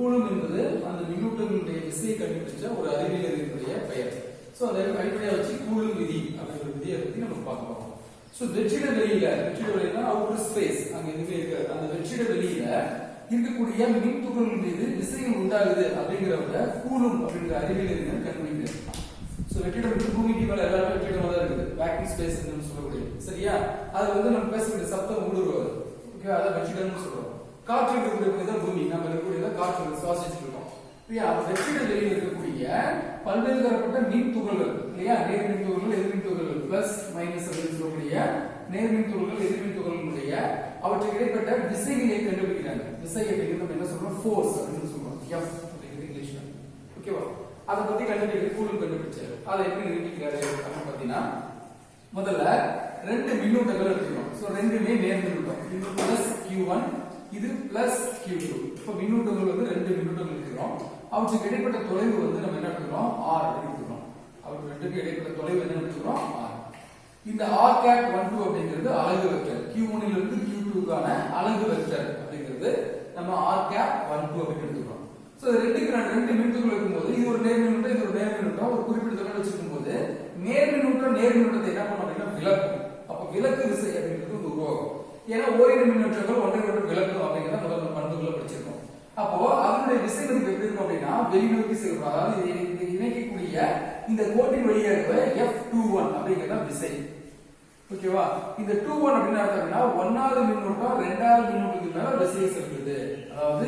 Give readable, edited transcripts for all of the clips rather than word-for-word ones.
Coulomb என்பது அந்த மின்னூட்டங்களுடைய விசையை கண்டுபிடிச்ச ஒரு அறிவியல் அறிவினுடைய பெயர். சோ அதை அடிப்படையா வச்சு கூலும் விதி அப்படிங்கிற விதியை பத்தி நம்ம பார்க்க போறோம். சோ வெற்றிட வெளியில அவுட்டர் ஸ்பேஸ் அங்க எதுவுமே இருக்கு. அந்த வெற்றிட வெளியில இருக்கக்கூடிய மின் துகள்கள் மீது விசைகள் உண்டாகுது அப்படிங்கிறத கூலும் அப்படிங்கிற அறிவியல் அறிஞர் கண்டுபிடிக்கிறார். சோ வெற்றிடம் பூமிக்கு மேல எல்லாமே வெற்றிடமா தான் இருக்குது. வேக்யூம் ஸ்பேஸ் சொல்லக்கூடிய சரியா. அது நம்ம பேசக்கூடிய சப்தம் ஊடுருவாது. ஓகே, அதை வெற்றிடம்னு சொல்றோம். காற்று இருக்கக்கூடிய தான் பூமி, நம்ம இருக்கக்கூடிய காற்று சுவாசிச்சுட்டு இருக்கோம் இல்லையா. வெற்றிட வெளியில் இருக்கக்கூடிய பல்வேறு தரப்பட்ட மின் துகள்கள் இல்லையா, நேர் மின் துகள்கள் எதிர்மின் துகள்கள் பிளஸ் மைனஸ் அப்படின்னு சொல்லக்கூடிய நேர் மின் துகள்கள் எதிர்மின் துகள்களுடைய அவற்றுக்கு இடைப்பட்ட விசைகளை கண்டுபிடிக்கிறாங்க. விசை அப்படிங்கிறது நம்ம என்ன சொல்றோம், ஃபோர்ஸ் அப்படின்னு சொல்றோம். எஃப் அப்படிங்கிறது இங்கிலீஷ்ல. ஓகேவா, அதை பத்தி கண்டுபிடிக்க கூலும் கண்டுபிடிச்சாரு. அதை எப்படி நிரூபிக்கிறாரு அப்படின்னு பாத்தீங்கன்னா, முதல்ல ரெண்டு மின்னூட்டங்கள் எடுத்துக்கிறோம். சோ ரெண்டுமே நேர் மின்னூட்டம். இது பிளஸ் Q1, இது பிளஸ் Q2. இப்போ மின்னூட்டங்கள் ரெண்டு மின்னூட்டங்கள் எடுத்துக்கிறோம். அவற்றுக்கு இடைப்பட்ட தொலைவு நம்ம என்ன எடுத்துக்கிறோம், R எடுத்துக்கிறோம். அவற்றுக்கு ரெண்டுக்கு இடைப்பட்ட தொலைவு என்ன எடுத்துக்கிறோம், R. இந்த R cap 12 அப்படிங்கிறது அலகு வெக்டர். Q1 ல இருந்து Q2 க்கான அலகு வெக்டர் அப்படிங்கிறது நம்ம R cap 12 அப்படின்னு எடுத்துக்கிறோம். சோ ரெண்டு மின்னூட்டங்கள் இருக்கும்போது இது ஒரு நேர் மின்னூட்டம், இது ஒரு நேர் மின்னூட்டம். ஒரு குறிப்பிட்ட தொலைவில் வச்சிருக்கும்போது நேர் மின்னூட்டத்தை என்ன பண்ணும் அப்படின்னா விலக்கும். அப்ப விலக்கு விசை அப்படிங்கிறது உருவாகும். ஏன்னா ஓரிரு மின்னூட்டங்கள் ஒன்றை ஒன்று விலக்கும் அப்படிங்கிறத முதல்ல பண்புகளை படிச்சிருக்கோம். அப்போ அதனுடைய விசை மதிப்பு எப்படி இருக்கும் அப்படின்னா வெளிநோக்கி செல்லும். அதாவது இணைக்கக்கூடிய இந்த கோட்டின் வழியாக F21 அப்படிங்கிறத விசை. ஓகேவா, இந்த 21 அப்படின்னு அர்த்தம்னா ஒன்னாவது மின்னூட்டம் இரண்டாவது மின்னூட்டத்துக்கு மேல விசையை செலுத்துது. அதாவது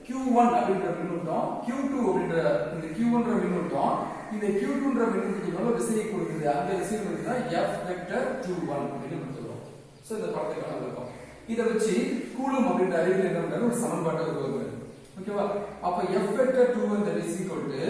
Q1 அப்படின்ற மின்னூட்டம் Q2 அப்படின்ற இந்த Q1ன்ற மின்னூட்டம் இந்த Q2ன்ற மின்னூட்டத்துக்கு மேல விசையை கொடுக்குது. அந்த விசை தான் F வெக்டர் 21 அப்படின்னு சொல்றோம். சோ இந்த படத்துக்கான விளக்கம். இத வச்சு கூலும் அப்படின்ற அறிவியல் என்ன பண்றாரு, ஒரு சமன்பாட்டை உருவாக்குறாரு. ஓகேவா, அப்ப F vector 21 that is equal to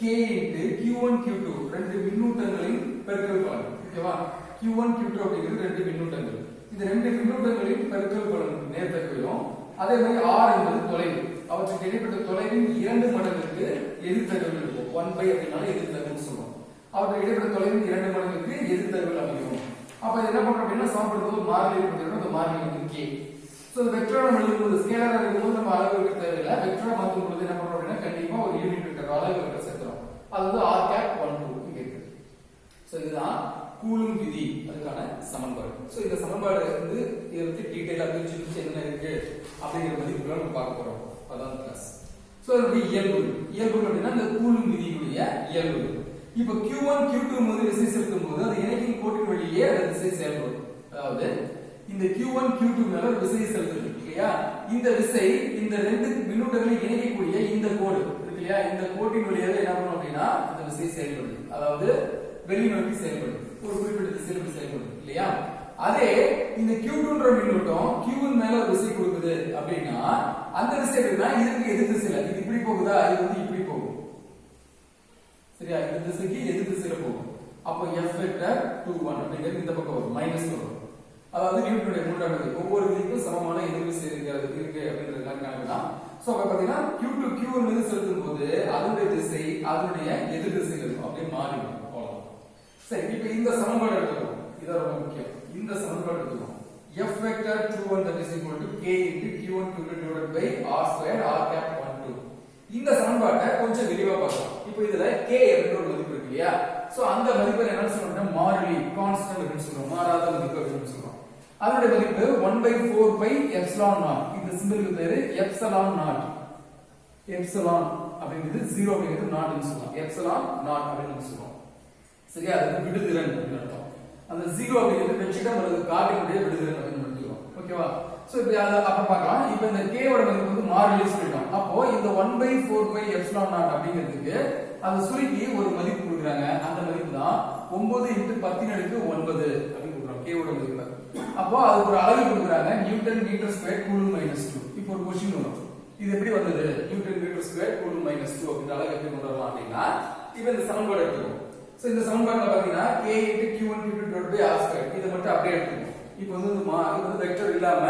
K into Q1 Q2 ரெண்டு மின்னூட்டங்களின் பெருக்கல் பலன். ஓகேவா, Q1 Q2 அப்படிங்கிறது ரெண்டு மின்னூட்டங்கள். இந்த ரெண்டு மின்னூட்டங்களின் பெருக்கல் பலன் நேர்த்தகையும் அதே மாதிரி R என்பது தொலைவு. அவற்றுக்கு இடைப்பட்ட தொலைவின் 2 மடங்குக்கு எதிர்த்தகவல் இருக்கும். 1 அப்படினால எதிர்த்தகவல் சொல்றோம். அவற்றுக்கு இடைப்பட்ட தொலைவின் 2 மடங்குக்கு எதிர்த்தகவல் அமையும். அப்ப என்ன பண்றோம் அப்படின்னா சமப்படுத்தும்போது மாறிலி கொடுத்துறோம். அந்த மாறிலி K. சோ இந்த வெக்டரை நம்ம எழுதும்போது ஸ்கேலரா இருக்கும்போது நம்ம அளவு வைக்க தேவையில்லை. வெக்டரை மாற்றும் பொழுது என்ன பண்றோம் அப்படின்னா கண்டிப்பா ஒரு யூனிட் வெக்டர் அளவு வெக்டர் சேர்த்துறோம். அது R cap 12 இங்க இருக்கு. சோ இதுதான் கூலும் விதி, அதுக்கான சமன்பாடு. சோ இந்த சமன்பாடு இதை பத்தி டீடைலா பிரிச்சு என்ன இருக்கு அப்படிங்கிற மதிப்புகளை நம்ம பார்க்க போறோம். அதான் கிளாஸ். சோ இது இயல்பு அப்படின்னா இந்த கூலும் விதியுடைய இயல்பு. இப்போ Q1 Q2 போது விசை செலுத்தும் போது அது இணைக்கும் கோட்டின் வழியே அந்த விசை செயல்படும். அதாவது இந்த Q1 Q2 மேல விசை செலுத்துது இல்லையா. இந்த விசை இந்த ரெண்டு மின்னூட்டங்களை இணைக்கக்கூடிய இந்த கோடு இருக்கு இல்லையா, இந்த கோட்டின் வழியாக என்ன பண்ணும் அப்படின்னா இந்த விசை செயல்படுது. அதாவது வெளிநோக்கி செயல்படுது, ஒரு குறிப்பிட்ட திசையில் செயல்படுது இல்லையா. அதே இந்த Q2ன்ற மின்னூட்டம் Q1 மேல ஒரு விசை கொடுக்குது அப்படின்னா அந்த விசை எப்படின்னா இதுக்கு எதிர் திசையில, இது இப்படி போகுதா, இது இப்படி போகும் சரியா, இந்த திசைக்கு எதிர் திசையில போகும். அப்போ F வெக்டர் 21 அப்படிங்கிறது இந்த பக்கம் வரும், மைனஸ் வரும். அதாவது நியூட்டனுடைய மூன்றாம் விதி ஒவ்வொரு விதிக்கும் சமமான எதிர் விசை இருக்கு அப்படின்றது கணக்குதான். சோ அப்ப பாத்தீங்கன்னா Q2 Q1 மீது செலுத்தும் போது அதனுடைய திசை அதனுடைய எதிர் திசையில் இருக்கும், அப்படியே மாறிடும். சரி, இப்ப இந்த சமன்பாடு எடுத்துக்கணும். இது ரொம்ப முக்கியம். இந்த சமன்பாடு எடுத்துக்கணும். F vector 21 that is equal to K into Q1 Q2 divided by R squared R cap 12. இந்த சமன்பாட்டை கொஞ்சம் விரிவா பார்க்கலாம். இப்போ இதுல K என்ற ஒரு மதிப்பு இருக்கு இல்லையா. சோ அந்த மதிப்பை என்ன சொல்றோம்னா மாறிலி, கான்ஸ்டன்ட் அப்படின்னு சொல்றோம். மாறாத மதிப்பு அப்படின்னு சொல்றோம். அதனுடைய மதிப்பு 1/4 pi epsilon naught. இந்த சிம்பலுக்கு பேரு எப்சிலான் நாட். எப்சிலான் அப்படிங்கிறது 0 அப்படிங்கிறது நாட்னு சொல்றோம். எப்சிலான் நாட் அப்படின்னு சொல்றோம். சரியா, அது விடுதிறன் அப்படின்னு அர்த்தம். அந்த 0 அப்படிங்கிறது வெற்றிடம் அல்லது காற்றினுடைய விடுதிறன் அப்படின்னு எடுத்துக்கிறோம். ஓகேவா, சோ இப்போ அத அப்ப பார்க்கலாம். இப்போ இந்த k ஓட மதிப்பு மாறிலி சொல்லிட்டோம். அப்போ இந்த 1/4 pi epsilon naught அப்படிங்கிறதுக்கு அந்த சுருக்கி ஒரு மதிப்பு கொடுக்குறாங்க. அந்த மதிப்பு தான் 9 × 10⁻⁹ அப்படின்னு கொடுக்குறோம் k ஓட மதிப்பு. அப்போ அதுக்கு ஒரு அளவு கொடுக்குறாங்க, நியூட்டன் மீட்டர் ஸ்கொயர் கூலும் -2. இப்போ ஒரு क्वेश्चन வரும், இது எப்படி வந்தது, நியூட்டன் மீட்டர் ஸ்கொயர் கூலும் -2 அப்படிங்கிற அளவு எப்படி கொண்டு வரலாம் அப்படின்னா இப்போ இந்த சமன்பாடு எடுத்துக்கோம். சோ இந்த சமன்பாடுல பாத்தீங்கன்னா K × Q1 Q2 divided by R squared இத மட்டும் அப்படியே எடுத்துக்கோம். இப்போ இது வெக்டர் இல்லாம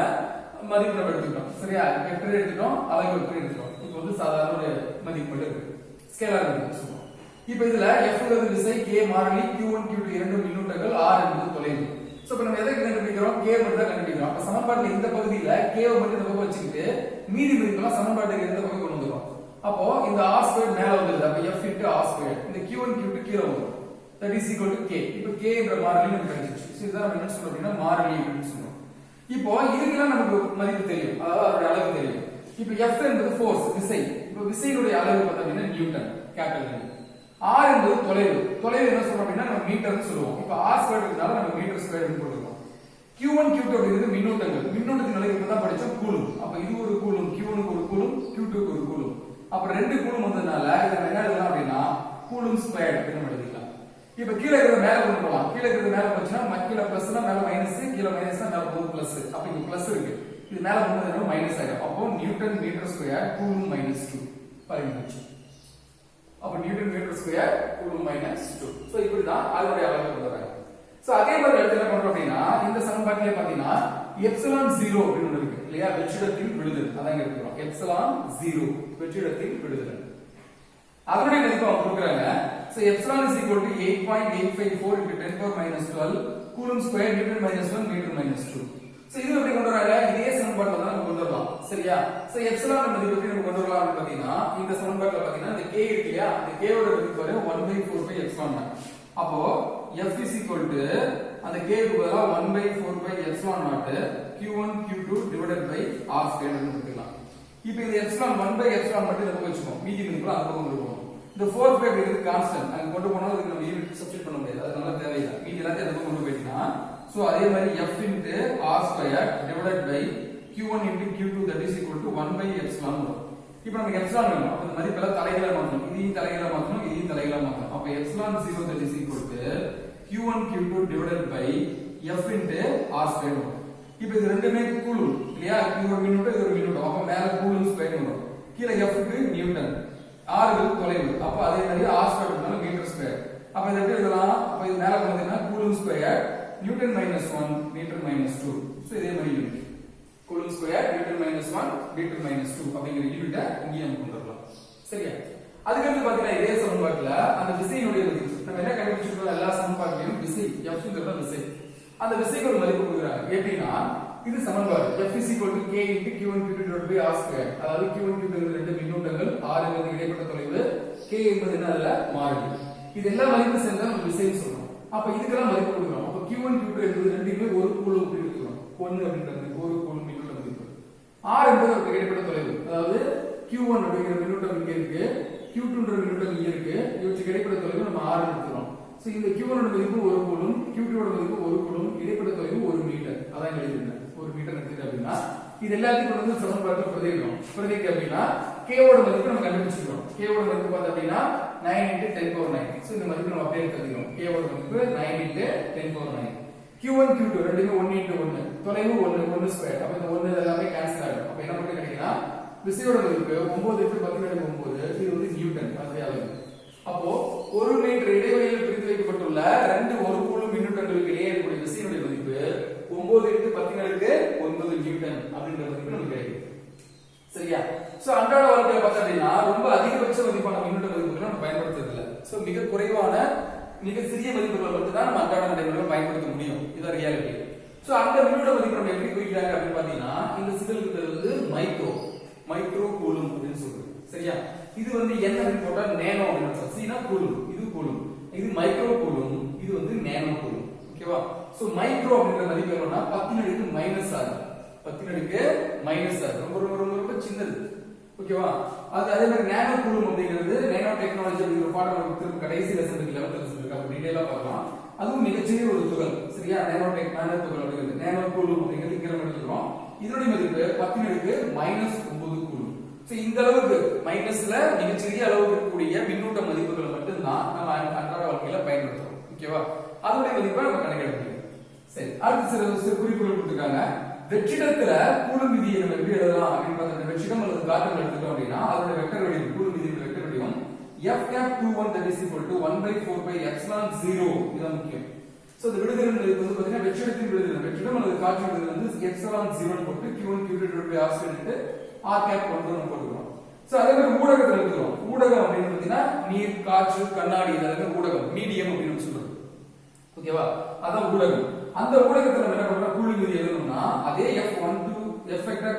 மதிப்பு நம்ம எடுத்துக்கிறோம். சரியா, வெக்டர் எடுத்துட்டோம், அளவு வெக்டர் எடுத்துட்டோம். இப்போ சாதாரண ஒரு மதிப்பு மட்டும் இருக்கு, ஸ்கேலார் மதிப்பு சொல்றோம். இப்போ இதுல F ங்கிறது விசை, K மாறிலி, Q1 Q2 இரண்டு மின்னூட்டங்கள், R என்பது தொலைவு. சோ இப்போ நம்ம எதை கண்டுபிடிக்கிறோம், K மட்டும் தான் கண்டுபிடிக்கிறோம். அப்ப சமன்பாட்டுல இந்த பகுதியில K மட்டும் இந்த பக்கம் வச்சுக்கிட்டு மீதி மதிப்பெல்லாம் சமன்பாட்டுக்கு எந்த பக்கம் கொண்டு வந்துரும், அப்போ இந்த r ஸ்கொயர் மேல வந்துருது. அப்ப f into r ஸ்கொயர். இந்த q1 q2 கீழ வரும். that is equal to k. இப்போ k என்ற மாறிலி நமக்கு கிடைச்சிருச்சு. சோ இத நம்ம என்ன சொல்றோம் அப்படினா மாறிலி அப்படின்னு சொல்றோம். இப்போ இதுக்கெல்லாம் நமக்கு மதிப்பு தெரியும். அதாவது அதோட அளவு தெரியும். இப்போ f என்பது ஃபோர்ஸ், விசை. இப்போ விசையினுடைய அளவு பார்த்தீங்கன்னா நியூட்டன், கேபிட்டல். r என்பது தொலைவு. தொலைவு என்ன சொல்றோம் அப்படினா நம்ம மீட்டர்னு சொல்லுவோம். இப்போ r ஸ்கொயர் இருக்கனால நம்ம மீட்டர் ஸ்கொயர்னு போட்டுறோம். q1 q2 அப்படிங்கிறது மின்னூட்டங்கள். மின்னூட்டத்தின் அளவு இப்பதான் படிச்சோம் கூலும். அப்ப இது ஒரு கூலும், q1 க்கு ஒரு கூலும், q2 க்கு ஒரு கூலும். அப்ப ரெண்டு கூலும் வந்ததனால இத என்ன எழுதலாம் அப்படினா கூலும் ஸ்கொயர் அப்படின்னு எழுதிக்கலாம். இப்போ கீழ இருக்கிறத மேல கொண்டு போலாம். கீழ இருக்கிறத மேல போச்சுனா கீழ பிளஸ்னா மேல மைனஸ், கீழ மைனஸ்னா மேல போகுது பிளஸ். அப்ப இங்க பிளஸ் இருக்கு. இது மேல போனதுனால மைனஸ் ஆயிடும். அப்போ newton metre square coulomb minus 2 பாருங்க. அப்ப newton metre square coulomb minus 2. So இப்படி தான் அதோட அளவு கொண்டுவராங்க. சோ அதே மாதிரி அடுத்து என்ன பண்றோம் அப்படினா இந்த சமன்பாட்டிலே பாத்தீங்கன்னா எப்சிலான் 0 அப்படின்னு ஒன்னு இருக்கு இல்லையா? வெற்றிடத்தின் விடுதல். அதான் இங்க எடுத்துறோம். எப்சிலான் 0 வெற்றிடத்தின் விடுதல். அதனுடைய மதிப்பு அவங்க கொடுக்கறாங்க. So epsilon is equal to 8.854 into 10 power minus 12 coulomb square newton minus 1 metre minus 2. So இது எப்படி கொண்டு வராங்க? இதே சமன்பாட்டை தான் நம்ம கொண்டு வரலாம். சரியா? சோ எப்சிலான் மதிப்பு எப்படி நம்ம கொண்டு வரலாம் அப்படினு பாத்தீங்கன்னா இந்த சமன்பாட்டில பாத்தீங்கன்னா இந்த k இருக்கு இல்லையா? இந்த k ஓட மதிப்பு வர 1/4 pi epsilon naught. அப்போ f is equal to அந்த k க்கு பதிலா 1/4 pi epsilon naught q1 q2 divided by r squared ன்னு எடுத்துக்கலாம். இப்போ இந்த epsilon 1/epsilon மட்டும் இத வச்சுப்போம். மீதி மதிப்பு அந்த பக்கம் கொண்டு போவோம். இந்த 4 pi அப்படிங்கிறது கான்ஸ்டன்ட். அங்க கொண்டு போனா அதுக்கு நம்ம யூனிட் சப்ஸ்டிட் பண்ண முடியாது. அதனால தேவையில்லை. மீதி எல்லாத்தையும் அந்த பக்கம் கொண்டு போயிட்டா சோ அதே மாதிரி f into r squared divided by q1 into q2 that is equal to 1/epsilon வரும். இப்போ நமக்கு எப்சிலான் வேணும். அப்ப இந்த மதிப்பெல்லாம் தலைகீழா மாத்தணும். இதையும் தலைகீழா மாத்தணும், இதையும் தலைகீழா மாத்தணும். அப்ப epsilon 0 that is equal to q1 q2 divided by f into r squared வரும். இப்போ இது ரெண்டுமே கூலும் இல்லையா? இது ஒரு மின்னூட்டம், இது ஒரு மின்னூட்டம். அப்ப மேல கூலும் ஸ்கொயர் வரும். கீழ f க்கு நியூட்டன், r க்கு தொலைவு. அப்ப அதே மாதிரி r ஸ்கொயர்னால மீட்டர் ஸ்கொயர். அப்ப இது எப்படி எழுதலாம்? அப்ப இது மேல போனதுன்னா coulomb square newton -1 metre -2. So இதே மாதிரி இருக்கு. கூலும் ஸ்கொயர் நியூட்டன் -1 மீட்டர் -2 அப்படிங்கிற யூனிட்டை இங்கே நம்ம கொண்டு வரலாம். சரியா? அதுக்கடுத்து பாத்தீங்கன்னா இதே சமன்பாட்டுல அந்த விசையினுடைய மதிப்பு நம்ம என்ன கண்டுபிடிச்சிருக்கோம்? எல்லா சமன்பாட்டிலும் விசை Fங்கிறது விசை. அந்த விசைக்கு ஒரு மதிப்பு கொடுக்குறாங்க. எப்படின்னா இது சமன்பாடு F is equal to k into q1 q2 divided by r squared. அதாவது q1 q2 என்பது ரெண்டு மின்னூட்டங்கள், r என்பது இடைப்பட்ட தொலைவு, k என்பது என்னதுல மாறிலி. இது எல்லா மதிப்பு சேர்ந்தா நம்ம விசைன்னு சொல்றோம். அப்ப இதுக்கெல்லாம் மதிப்பு கொடுக்கிறோம். அப்ப q1 q2 என்பது ரெண்டுமே ஒரு கூலும் அப்படி எடுத்துக்கிறோம். 1 அப்படின்றது ஒரு கூலும் மின்னூட்ட மதிப்பு. r என்பது ஒரு இடைப்பட்ட தொலைவு. அதாவது q1 அப்படிங்கிற மின்னூட்டம் இங்க இருக்கு, q2ன்ற மின்னூட்டம் இங்க இருக்கு. இவற்றுக்கு இடைப்பட்ட தொலைவு நம்ம r எடுத்துக்கிறோம். சோ இந்த q1 ஓட மதிப்பு ஒரு கூலும், q2 ஓட மதிப்பு ஒரு கூலும், இடைப்பட்ட தொலைவு 1 மீட்டர். அதான் எழுதிருக்கேன். 1 மீட்டர் எடுத்துட்டு அப்படினா இது எல்லாத்தையும் கொண்டு வந்து சமன்பாட்டில் பிரதியிடுறோம். பிரதியிட்டு அப்படினா k ஓட மதிப்பு நம்ம கண்டுபிடிச்சிரோம். k ஓட மதிப்பு பார்த்தா அப்படினா 9 × 10 power 9. சோ இந்த மதிப்பு நம்ம அப்படியே எடுத்துக்கிறோம். k ஓட மதிப்பு 9 × 10 power 9. q1 q2 ரெண்டுமே 1 × 1. தொலைவு 1 ஸ்கொயர். அப்ப இந்த 1 எல்லாமே கேன்சல் ஆகும். அப்ப என்ன பண்ணி கிடைக்கும்னா விசையோட மதிப்பு 9 × 10 × 9 இது வந்து நியூட்டன் அதே அளவு. அப்போ 1 மீட்டர் இடைவெளியில் பிரித்து வைக்கப்பட்டுள்ள ரெண்டு ஒரு கூலும் மின்னூட்டங்களுக்கு இடையே இருக்கக்கூடிய விசையினுடைய மதிப்பு 9 × 10 × 9 நியூட்டன் அப்படிங்கிற மதிப்பு நமக்கு கிடைக்கும். சரியா? சோ அன்றாட வாழ்க்கையில பார்த்தா அப்படின்னா ரொம்ப அதிகபட்ச மதிப்பான மின்னூட்ட மதிப்புகளை நம்ம பயன்படுத்துறது இல்ல. சோ மிக குறைவான மிக சிறிய மதிப்புகளை மட்டும் தான் நம்ம அன்றாட நடைமுறையில் பயன்படுத்த முடியும். இதான் ரியாலிட்டி. சோ அந்த மின்னூட்ட மதிப்பு நம்ம எப்படி குறிக்கிறாங்க அப்படின்னு பாத்தீங்கன்னா இந்த சிதலுக்கு வந்து மைக்ரோ கூலும் அப்படின்னு சொல்றோம். சரியா? இது வந்து என்ன அப்படின்னு போட்டா நேனோ அப்படின்னு சீனா கூலும், இது கூலும், இது மைக்ரோ கூலும், இது வந்து நேனோ கூலும். ஓகேவா? சோ மைக்ரோ அப்படிங்கிற மதிப்பு என்னன்னா 10⁻⁻⁶. 10⁻⁻⁶ ரொம்ப ரொம்ப ரொம்ப ரொம்ப சின்னது. ஓகேவா? அதே மாதிரி நேனோ கூலும் அப்படிங்கிறது நேனோ டெக்னாலஜி அப்படிங்கிற பாடம் நமக்கு திரும்ப கடைசி லெசன் இருக்கு, 11th லெசன் இருக்கு. அப்ப டீடைலா பார்க்கலாம். அதுவும் மிகச்சிறிய ஒரு துகள். சரியா? நானோ துகள் அப்படிங்கிறது நேனோ கூலும் அப்படிங்கிறது இங்க நம்ம எடுத்துக்கிறோம். இதனுடைய மதிப்பு 10⁻⁻⁹ கூலும். சோ இந்த அளவுக்கு மைனஸ்ல மிகச்சிறிய அளவுக்கு இருக்கக்கூடிய மின்னூட்ட மதிப்புகளை மட்டும் தான் நம்ம அன்றாட வாழ்க்கையில பயன்படுத்துறோம். ஓகேவா? அதனுடைய மதிப்பை நம்ம கணக்கிட முடியும். சரி, அடுத்து சில குறிப்புகள் கொடுத்திருக்காங்க. வெற்றிடத்துல கூலும் விதியை நம்ம எப்படி எழுதலாம் அப்படின்னு பார்த்தா வெற்றிடம் அல்லது காற்று எடுத்துட்டோம் அப்படின்னா அதோட வெக்டர் வடிவம் கூலும் விதியோட வெக்டர் வடிவம் F21 that is equal to 1/4 pi epsilon 0. இதுதான் முக்கியம். சோ இந்த விடுதலை மதிப்பு வந்து பாத்தீங்கன்னா வெற்றிடத்தின் விடுதலை, வெற்றிடம் அல்லது காற்று விடுதலை வந்து எப்சிலான் 0 போட்டு q1 q2 divided by r squared r cap கொண்டு நம்ம போட்டுக்கிறோம். சோ அதே மாதிரி ஊடகத்துல எடுத்துக்கிறோம். ஊடகம் அப்படின்னு பாத்தீங்கன்னா நீர், காற்று, கண்ணாடி இதெல்லாம் ஊடகம், மீடியம் அப்படின்னு சொல்றோம். ஓகேவா? அதான் ஊடகம். அந்த ஊடகத்துல நம்ம என்ன பண்றோம்? கூலிங் விதி எழுதணும்னா அதே F12 f vector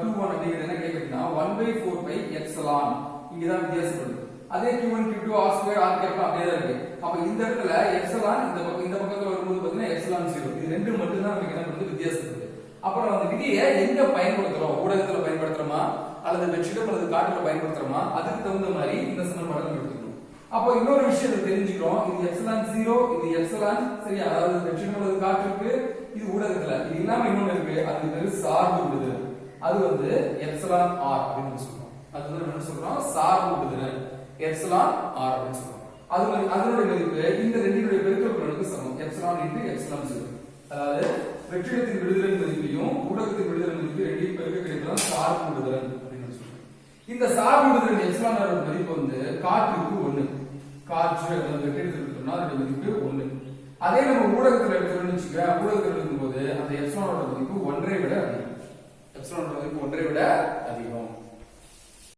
21 அப்படிங்கிறது என்ன கேக்குதுன்னா 1/4 pi எப்சிலான் இங்கதான் வித்தியாசப்படுது. அதே q1 q2 r square r gap அப்படியே தான் இருக்கு. அப்ப இந்த இடத்துல எப்சிலான் இந்த பக்கத்துல வரும்போது பாத்தீங்கன்னா எப்சிலான் 0 இது ரெண்டு மட்டும் தான் நமக்கு என்ன பண்ணுது வித்தியாசப்படுது. அப்புறம் அந்த விதியை எங்க பயன்படுத்துறோம், ஊடகத்துல பயன்படுத்துறோமா அல்லது வெற்றிடம் அல்லது காற்றுல பயன்படுத்துறோமா, அதுக்கு தகுந்த மாதிரி இந்த சமன்பாடை நம்ம எடுத்துக்கணும். அப்போ இன்னொரு விஷயத்தை தெரிஞ்சுக்கிறோம், இது எப்சிலான் 0 இது எப்சிலான் சரியா, அதாவது வெற்றிடம் அல்லது காற்றுக்கு இது ஊடகத்துல, இது இல்லாம இன்னொன்னு இருக்கு, அது பேரு சார்பு விடுதல். அது வந்து எப்சிலான் ஆர் அப்படின்னு சொல்றோம். அது வந்து என்ன சொல்றோம், சார்பு விடுதல் எப்சிலான் ஆர் அப்படின்னு சொல்றோம். அதனுடைய மதிப்பு இந்த ரெண்டினுடைய பெருக்கலுக்கு சமம், எப்சிலான் இன்டு எப்சிலான் 0. அதாவது வெற்றிடத்தின் விடுதலை மதிப்பையும் ஊடகத்தின் விடுதலை மதிப்பையும் ரெண்டையும் பெருக்க கிடைப்பதான் சார்பு விடுதல் அப்படின்னு சொல்றோம். இந்த சார்பு விடுதல் எப்சிலான் ஆரோட மதிப்பு வந்து காற்றுக்கு 1, காற்று அல்லது வெற்றிடத்தில் எடுத்தோம்னா அதோட மதிப்பு 1. அதே நம்ம ஊடகத்துல எடுத்துக்கணும்னு வச்சுக்க, ஊடகத்தில் எடுக்கும்போது அந்த எப்சிலானோட மதிப்பு 1ஐ விட அதிகம், எப்சிலானோட மதிப்பு 1ஐ விட